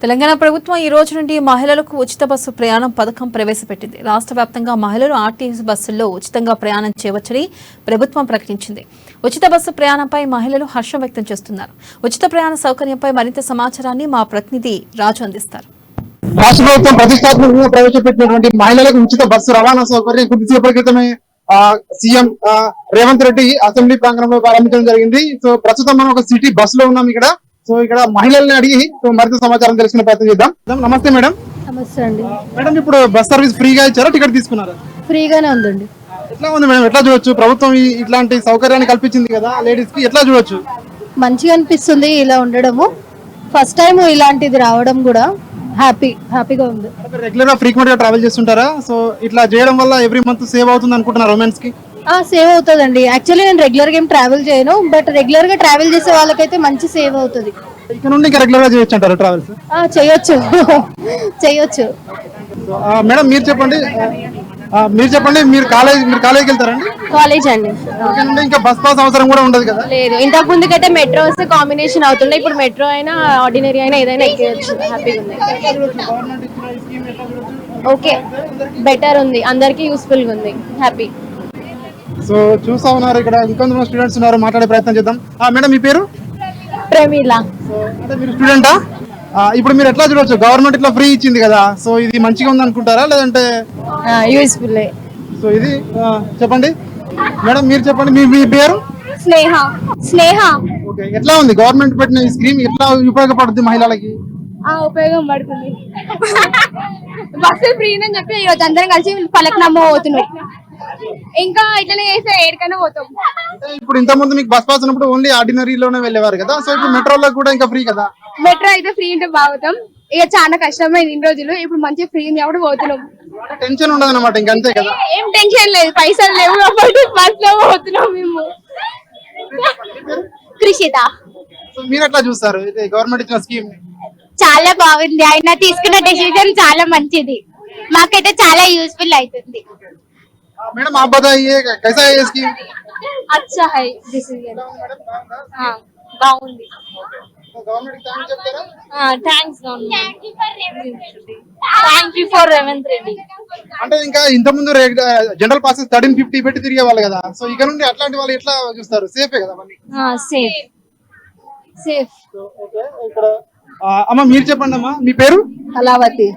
తెలంగాణ ప్రభుత్వం ఈ రోజు నుండి మహిళలకు ఉచిత బస్సు ప్రయాణం పథకం ప్రవేశపెట్టింది. రాష్ట్ర వ్యాప్తంగా మహిళలు ఆర్టీసీ బస్సుల్లో ఉచితంగా ప్రయాణం చేయవచ్చని ప్రభుత్వం ప్రకటించింది. ఉచిత బస్సు ప్రయాణంపై మహిళలు హర్షం వ్యక్తం చేస్తున్నారు. ఉచిత ప్రయాణ సౌకర్యంపై మరింత సమాచారాన్ని మా ప్రతినిధి రాజు అందిస్తారు. రాష్ట్ర ప్రభుత్వం ప్రతిష్టాత్మకంగా ప్రవేశపెట్టినటువంటి మహిళలకు ఉచిత బస్సు రవాణా సౌకర్యం కొద్దిసేపటి క్రితమే సీఎం రేవంత్ రెడ్డి అసెంబ్లీ ప్రాంగణంలో ప్రారంభించడం జరిగింది. సో ప్రస్తుతం మనం ఒక సిటీ బస్ లో ఉన్నాం ఇక్కడ. సో ఇక్కడ మహిళల్ని అడిగి మరింత సమాచారం తెలుసుకునే ప్రయత్నం చేద్దాం. నమస్తే మేడం. నమస్తే అండి. మేడం, ఇప్పుడు బస్ సర్వీస్ ఫ్రీగా ఇచ్చారా, టికెట్ తీసుకున్నారా? ఫ్రీగానే ఉందండి. ఎట్లా ఉంది మేడం? ఎట్లా చూడొచ్చు? ప్రభుత్వం ఇట్లాంటి సౌకర్యాన్ని కల్పించింది కదా లేడీస్ కి, ఎట్లా చూడొచ్చు? మంచిగా అనిపిస్తుంది ఇలా ఉండడము. ఫస్ట్ టైం ఇలాంటిది రావడం కూడా హ్యాపీగా ఉంది. రెగ్యులర్ గా ఫ్రీక్వెంట్ గా ట్రావెల్ చేస్తుంటారా? సో ఇట్లా చేయడం వల్ల ఎవ్రీ మంత్ సేవ్ అవుతుంది అనుకుంటున్నారు ఉమెన్స్ కి? సేవ్ అవుతుందండి. యాక్చువల్లీ నేను రెగ్యులర్ గా ఏం ట్రావెల్ చేయను, బట్ రెగ్యులర్ గా ట్రావెల్ చేసే వాళ్ళకైతే మంచి సేవ్ అవుతుంది. ఇక్కడ నుండి ఇంకా రెగ్యులర్ గా చేయొచ్చు అంటారు ట్రావెల్స్? చేయొచ్చు. మేడం మీరు చెప్పండి, మీరు కాలేజీకి వెళ్తారండి? కాలేజ్ అండి. ఇంకా బస్ పాస్ అవసరం కూడా ఉండదు కదా? లేదు, ఇంతకు ముందుకైతే మెట్రో వస్తే కాంబినేషన్ అవుతుండే. ఇప్పుడు మెట్రో అయినా ఆర్డినరీ అయినా ఏదైనా ఎక్కేయచ్చు. హ్యాపీగా ఉంది. ఓకే, బెటర్ ఉంది, అందరికి యూస్ఫుల్ గా ఉంది. హ్యాపీ. సో చూస్తా ఉన్నారు ఇక్కడ ఇంకొంతమంది స్టూడెంట్స్ ఉన్నారు, మాట్లాడే ప్రయత్నం చేద్దాం. మేడం మీ పేరు? ప్రమీల. అంటే మీరు స్టూడెంటా? ఇప్పుడు మీరు ఎట్లా చూడొచ్చు, గవర్నమెంట్ ఇట్లా ఫ్రీ ఇచ్చింది కదా, సో ఇది మంచిగా ఉంది అనుకుంటారా లేదంటే? యూస్ఫుల్. సో ఇది చెప్పండి మేడం, మీరు చెప్పండి, మీ పేరు? స్నేహ. ఓకే, ఎట్లా ఉంది గవర్నమెంట్ పెట్టిన ఈ స్కీమ్, ఎట్లా ఉపయోగపడుతుంది మహిళలకి? ఉపయోగం పడుతుంది. బస్సు ఫ్రీ అని చెప్పి ఈరోజు అందరం కలిసి పలకనమ్మ పోతున్నాం. ఇంకా ఇట్లనే చేస్తే ఏడికైనా పోతాం. ఇప్పుడు ఇంత ముందు మీకు బస్ పాస్ ఉన్నప్పుడు ఓన్లీ ఆర్డినరీలోనే వెళ్ళేవారు కదా, సో ఇప్పుడు మెట్రోలో కూడా ఇంకా ఫ్రీ కదా? మెట్రో అయితే ఫ్రీ ఉంటే బాగుతాం. ఇక చాలా కష్టమైంది ఇన్ని రోజులు, ఇప్పుడు మంచిగా ఫ్రీ ఉంది కాబట్టి పోతున్నాం. టెన్షన్ ఉండదు అనమాట, ఇంకా అంతే కదా? ఏం టెన్షన్ లేదు, పైసలు లేవు కాబట్టి బస్ లో పోతున్నాం మేము. కృషిత. సో మీరు ఎట్లా చూస్తారు గవర్నమెంట్ ఇచ్చిన స్కీమ్? చాలా బాగుంది. ఆయన తీసుకున్న డెసిజన్ చాలా మంచిది, మాకైతే చాలా యూస్ఫుల్ అవుతుంది. మేడం आप बताइए कैसा है ये स्कीम? అచ్చా హై డిసిజన్. బాగుంది. గవర్నమెంట్ థాంక్స్ చెప్తారా? Thanks government. Thank you for Revanth Reddy. అంటే ఇంకా ఇంత ముందు జనరల్ పాసెస్ 1350 పెట్టి తిరిగే వాళ్ళు కదా, సో ఇక నుండి అట్లాంటి వాళ్ళు ఎట్లా చూస్తారు? సేఫే కదా మళ్ళీ? సేఫ్. ఓకే, ఇక్కడ అమ్మ మీరు చెప్పండి అమ్మా, మీ పేరు? కళావతి.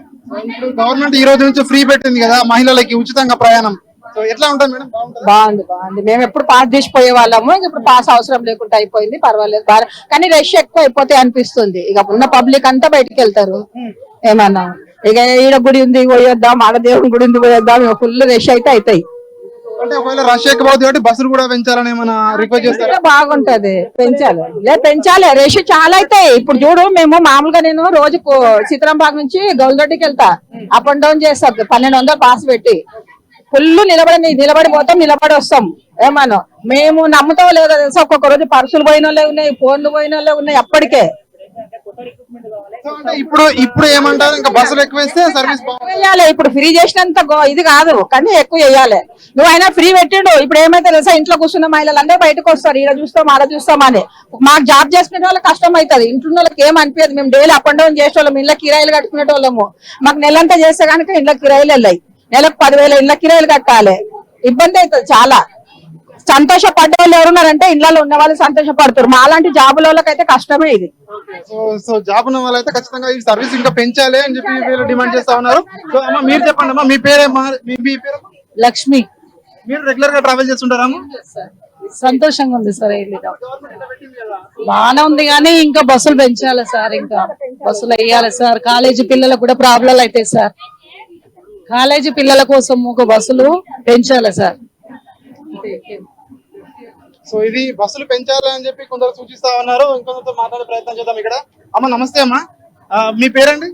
ఇప్పుడు గవర్నమెంట్ ఈ రోజు నుంచి ఫ్రీ పెట్టింది కదా మహిళలకి ఉచితంగా ప్రయాణం, సో ఎట్లా ఉంటుంది మేడం? బాగుంది. మేము ఎప్పుడు పాస్ చేసిపోయే వాళ్ళము, ఇప్పుడు పాస్ అవసరం లేకుండా అయిపోయింది. పర్వాలేదు, కానీ రష్ ఎక్కువ అయిపోతే అనిపిస్తుంది. ఇక ఉన్న పబ్లిక్ అంతా బయటికి వెళ్తారు. ఏమన్నా ఇక ఈడ గుడి ఉంది పోయొద్దాం, ఆడ దేవుడి గుడి ఉంది పోయొద్దాం, ఫుల్ రష్ అయితే అవుతాయి. అంటే ఒకవేళ రష్ ఎక్కువవుతుంది కాబట్టి బస్సులు కూడా పెంచాలని ఏమైనా రిక్వెస్ట్ చేస్తారా? బాగుంటది, పెంచాలి. రష్ చాలా అవుతాయి. ఇప్పుడు చూడు, మేము మామూలుగా నేను రోజుకు సీతారాంబాగ్ నుంచి గౌల్దొడ్డికి వెళ్తా, అప్ అండ్ డౌన్ చేస్తా 1200 పాస్ పెట్టి. ఫుల్ నిలబడి పోతాం, నిలబడి వస్తాం. ఏమన్నా మేము నమ్ముతాం లేదా తెలుసా, ఒక్కొక్క రోజు పర్సులు పోయిన వాళ్ళే ఉన్నాయి, ఫోన్లు పోయిన వాళ్ళే ఉన్నాయి అప్పటికే. ఇప్పుడు ఏమంటారు, ఇంకా బస్సులు ఎక్కువ వేస్తే సర్వీస్ వేయాలి. ఇప్పుడు ఫ్రీ చేసినంత ఇది కాదు, కానీ ఎక్కువ వేయాలి. నువ్వు అయినా ఫ్రీ పెట్టిండు, ఇప్పుడు ఏమైతే తెలుసా, ఇంట్లో కూర్చున్న మహిళలందరూ బయటకు వస్తారు, ఈడ చూస్తాం ఆడ చూస్తాం అని. మాకు జాబ్ చేసుకునే వాళ్ళకి కష్టం అవుతుంది, ఇంట్లో వాళ్ళకి ఏం అనిపించదు. మేము డైలీ అప్ అండ్ డౌన్ చేసే వాళ్ళము, ఇళ్ళ కిరాయిలు కట్టుకునే వాళ్ళము. మాకు నెలంతా చేస్తే కనుక ఇళ్ళ కిరాయిలు వెళ్ళాయి, నెలకు 10,000 ఇళ్ళ కిరాయిలు కట్టాలి. ఇబ్బంది అవుతుంది చాలా. సంతోషపడ్డ వాళ్ళు ఎవరున్నారంటే ఇళ్లలో ఉన్న వాళ్ళు సంతోషపడతారు. మా అలాంటి జాబుల వాళ్ళకైతే కష్టమే ఇది. సో జాబ్ ఉన్న వాళ్ళైతే ఖచ్చితంగా ఈ సర్వీస్ ఇంకా పెంచాలి అని చెప్పి వీళ్ళు డిమాండ్ చేస్తా ఉన్నారు. సో అమ్మ మీరు చెప్పండి అమ్మా, మీ పేరేమా? మీ పేరు? లక్ష్మి. మీరు రెగ్యులర్ గా ట్రావెల్ చేస్తుంటారా? సంతోషంగా ఉంది సార్, బాగానే ఉంది, కానీ ఇంకా బస్సులు పెంచాలి సార్, ఇంకా బస్సులు వేయాలి సార్. కాలేజీ పిల్లలకు కూడా ప్రాబ్లం అవుతాయి సార్, కాలేజీ పిల్లల కోసం ఒక బస్సులు పెంచాలి సార్. సో ఇది బస్సులు పెంచాలి అని చెప్పి కొందరు సూచిస్తా ఉన్నారు. ఇంకొందరితో మాట్లాడే ప్రయత్నం చేద్దాం. ఇక్కడ అమ్మ నమస్తే అమ్మా, మీ పేరండి?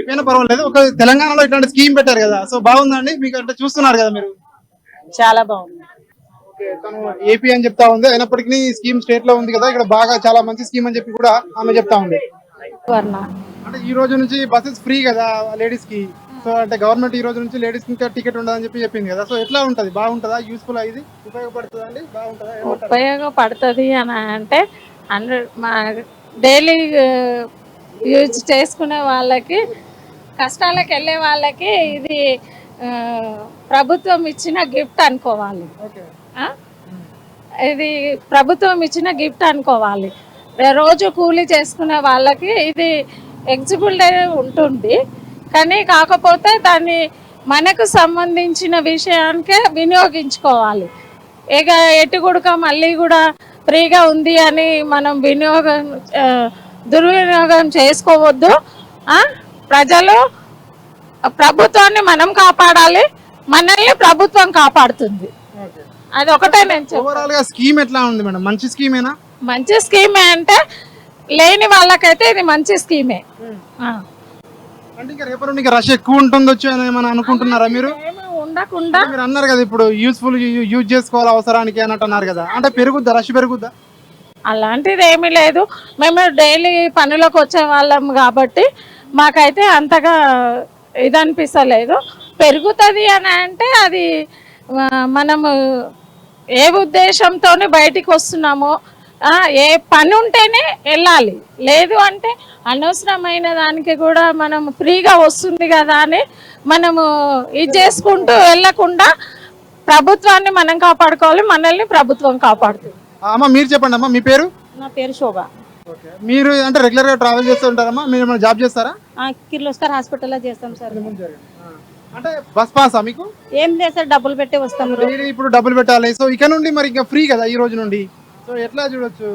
ఏమైనా పర్వాలేదు. ఒక తెలంగాణలో ఇట్లాంటి స్కీమ్ పెట్టారు కదా, సో బాగుందండి మీకు, అంటే చూస్తున్నారు కదా మీరు? చాలా బాగుంది. తను ఏపీ అని చెప్తా ఉంది, అయినప్పటికీ స్కీమ్ స్టేట్ లో ఉంది కదా, ఇక్కడ బాగా చాలా మంచి స్కీమ్ అని చెప్పి కూడా ఆమె చెప్తా ఉంది. అంటే ఈ రోజు నుంచి బస్సెస్ ఫ్రీ కదా లేడీస్ కి, సో అంటే గవర్నమెంట్ ఈ రోజు నుంచి లేడీస్ ఇంకా టికెట్ ఉండదని చెప్పి చెప్పింది కదా, సో ఎట్లా ఉంటది? బాగుంటుందా? యూస్ఫుల్ ఇది ఉపయోగపడుతుందా అండి? బాగుంటుందా? ఉపయోగపడుతుంది అని అంటే మా డైలీ యూజ్ చేసుకునే వాళ్ళకి, కష్టాలకు వెళ్ళే వాళ్ళకి ఇది ప్రభుత్వం ఇచ్చిన గిఫ్ట్ అనుకోవాలి. ఇది ప్రభుత్వం ఇచ్చిన గిఫ్ట్ అనుకోవాలి. రోజు కూలీ చేసుకునే వాళ్ళకి ఇది ఎగ్జిబుల్ డే ఉంటుంది, కానీ కాకపోతే దాన్ని మనకు సంబంధించిన విషయానికే వినియోగించుకోవాలి. ఇక ఎటుగుడుక మళ్ళీ కూడా ఫ్రీగా ఉంది అని మనం దుర్వినియోగం చేసుకోవద్దు. ప్రజలు ప్రభుత్వాన్ని మనం కాపాడాలి, మనల్ని ప్రభుత్వం కాపాడుతుంది. అది ఒకటే నేను ఓవరాల్ గా స్కీమ్ ఎట్లా ఉంది మేడం? మంచి స్కీమేనా? మంచి స్కీమే అంటే లేని వాళ్ళకైతే ఇది మంచి స్కీమే. అంటే ఇంకా రేపటి నుండి రష్ ఎక్కువ ఉంటుందొచ్చు అని ఏమైనా అనుకుంటున్నారా మీరు? ఉండకుండా మీరు అన్నారు కదా ఇప్పుడు యూస్ఫుల్ యూజ్ చేసుకోవాలి అవసరానికి అని అన్నారు కదా, అంటే పెరుగుద్దా, రష్ పెరుగుద్దా? అలాంటిది ఏమీ లేదు. మేము డైలీ పనులకు వచ్చే వాళ్ళం కాబట్టి మాకైతే అంతగా ఇది అనిపిస్తలేదు. పెరుగుతుంది అని అంటే అది మనము ఏ ఉద్దేశంతో బయటికి వస్తున్నామో, ఏ పని ఉంటేనే వెళ్ళాలి, లేదు అంటే అనవసరమైన దానికి కూడా మనం ఫ్రీగా వస్తుంది కదా అని మనము ఇది చేసుకుంటూ వెళ్ళకుండా ప్రభుత్వాన్ని మనం కాపాడుకోవాలి, మనల్ని ప్రభుత్వం కాపాడుతుంది. అమ్మ మీరు చెప్పండి అమ్మా, మీ పేరు? నా పేరు శోభ. మీరు అంటే రెగ్యులర్ గా ట్రావెల్ చేస్తూ ఉంటారమ్మా? మీరు ఏమైనా జాబ్ చేస్తారా? కిర్లోస్కర్ హాస్పిటల్లో చేస్తాం సార్. అంటే బస్ పాసా మీకు? ఏం లేదు సార్, డబ్బులు పెట్టి వస్తాం. ఇప్పుడు డబ్బులు పెట్టాలి, సో ఇక నుండి మరి ఇంకా ఫ్రీ కదా ఈ రోజు నుండి, సో ఎట్లా చూడొచ్చు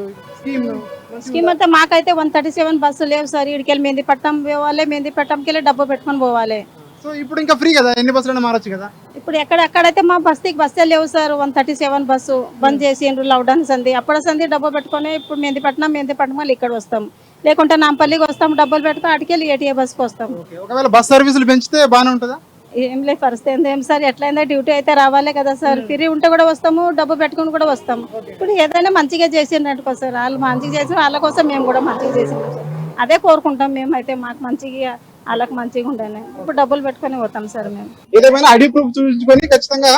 స్కీమ్ అంతా? మాకైతే 137 బస్సు లేవు సార్. ఇడికెళ్ళి మెహందీపట్నం పోవాలి, మెహందీపట్నంకి వెళ్ళి డబ్బు పెట్టుకొని పోవాలి. సో ఇప్పుడు ఇంకా ఫ్రీ కదా, ఎన్ని బస్సులైనా మారొచ్చు కదా. ఇప్పుడు ఎక్కడెక్కడైతే మా బస్తీకి బస్సే లేవు సార్. 137 బస్సు బంద్ చేసిండ్రు లాక్డౌన్ సంది. అప్పటి సంది డబ్బు పెట్టుకొని ఇప్పుడు మెహందీపట్నం మళ్ళీ ఇక్కడ వస్తాం, లేకుంటే నాంపల్లికి వస్తాం, డబ్బులు పెట్టుకొని అటుకెళ్ళి ఏటీఏ బస్కి వస్తాం. ఒకవేళ బస్ సర్వీసులు పెంచితే బాగానే ఉంటుందా? ఏం లేదు పరిస్థితి ఏం సార్, ఎట్లయిందో డ్యూటీ అయితే రావాలే కదా సార్. ఫ్రీ ఉంటే కూడా వస్తాము, డబ్బు పెట్టుకుని కూడా వస్తాము. ఇప్పుడు ఏదైనా మంచిగా చేసిండ్రనుకో సార్, వాళ్ళు మంచిగా చేసిన వాళ్ళ కోసం మేము కూడా మంచిగా చేసినాం సార్. అదే కోరుకుంటాం మేమైతే, మాకు మంచిగా వాళ్ళకి మంచిగా ఉండాలి. ఇప్పుడు డబ్బులు పెట్టుకొని పోతాం సార్ మేము. ఏదేమైనా ఐడి ప్రూఫ్ చూపించుకొని ఖచ్చితంగా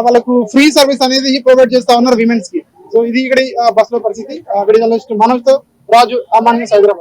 వాళ్ళకు ఫ్రీ సర్వీస్ అనేది ప్రొవైడ్ చేస్తా ఉన్నారు విమెన్స్ కి. సో ఇది ఇక్కడ బస్ లో పరిస్థితి. మనోజ్ తో రాజు, అమాన్య, హైదరాబాద్.